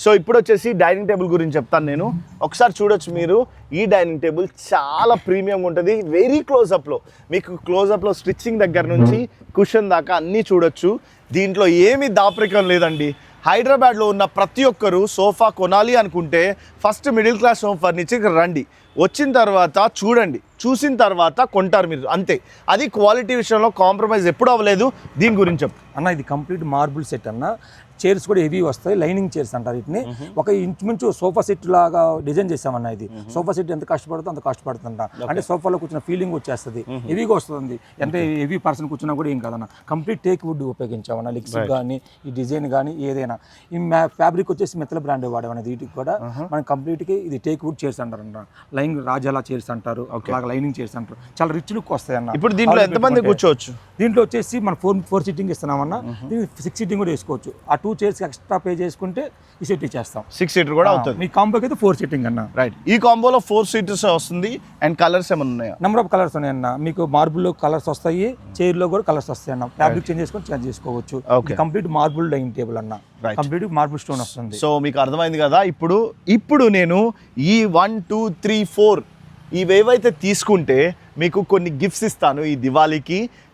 So ఇప్పుడు వచ్చేసి dining table గురించి చెప్తాను నేను. ఒకసారి చూడొచ్చు మీరు, ఈ డైనింగ్ టేబుల్ చాలా ప్రీమియం ఉంటుంది. వెరీ క్లోజప్లో మీకు క్లోజప్లో స్టిచ్చింగ్ దగ్గర నుంచి కుషన్ దాకా అన్నీ చూడొచ్చు. దీంట్లో ఏమీ దాపరికం లేదండి. హైదరాబాద్లో ఉన్న ప్రతి ఒక్కరు సోఫా కొనాలి అనుకుంటే ఫస్ట్ మిడిల్ క్లాస్ హోమ్ ఫర్నిచర్కి రండి. వచ్చిన తర్వాత చూడండి, చూసిన తర్వాత కొంటారు మీరు, అంతే. అది క్వాలిటీ విషయంలో కాంప్రమైజ్ ఎప్పుడు అవ్వలేదు. దీని గురించి చెప్పు అన్న. ఇది కంప్లీట్ మార్బుల్ సెట్ అన్న. చైర్స్ కూడా హెవీ వస్తాయి, లైనింగ్ చైర్స్ అంటారు వీటిని. ఒక ఇంచుమించు సోఫా సెట్ లాగా డిజైన్ చేసామన్న. ఇది సోఫా సెట్ ఎంత కష్టపడుతుందో అంత కష్టపడుతుంట. అంటే సోఫాలో కూర్చున్న ఫీలింగ్ వచ్చేస్తుంది, హెవీగా వస్తుంది. అంటే హెవీ పర్సన్ కూర్చున్నా కూడా ఏం కాదన్న. కంప్లీట్ టేక్ వుడ్ ఉపయోగించామన్న. లెగ్స్ కానీ ఈ డిజైన్ కానీ ఏదైనా. ఈ ఫ్యాబ్రిక్ వచ్చేసి మెత్తల బ్రాండ్ వాడేమన్నది. వీటికి కూడా మనం కంప్లీట్గా ఇది టేక్ వుడ్ చైర్స్ అంటారు. లైన్ రాజాలా చైర్స్ అంటారు, అలాగే లైనింగ్ చైర్స్ అంటారు. చాలా రిచ్ లుక్ వస్తాయి అన్న. ఇప్పుడు దీంట్లో ఎంతమంది కూర్చోవచ్చు? దీంట్లో వచ్చేసి మనం ఫోర్ సీటింగ్ ఇస్తున్నామన్న. దీనికి 6 సీటింగ్ కూడా వేసుకోవచ్చు. ఆ 2 చైర్స్ ఎక్స్ట్రా పే చేసుకుంటే ఈ సెట్ ఇచ్చేస్తాం. 6 సీటర్ కూడా అవుతుంది. మీ కాంబోకి అయితే 4 సీటింగ్ అన్న. రైట్. ఈ కాంబోలో 4 సీటర్స్ వస్తుంది. అండ్ కలర్స్ ఏమైనా ఉన్నాయా? నెంబర్ ఆఫ్ కలర్స్ ఉన్నాయన్న. మీకు మార్బుల్లో కలర్స్ వస్తాయి, చైర్లో కూడా కలర్స్ వస్తాయి అన్న. ఫ్యాబ్రిక్ చేంజ్ చేసుకోవచ్చు. కంప్లీట్ మార్బుల్ డైనింగ్ టేబుల్ అన్న. కంప్లీట్ మార్బుల్ స్టోన్ వస్తుంది. సో మీకు అర్థమైంది కదా. ఇప్పుడు నేను ఈ 1 2 3 4 ఇవేవైతే తీసుకుంటే మీకు కొన్ని గిఫ్ట్స్ ఇస్తాను ఈ దివాళీకి.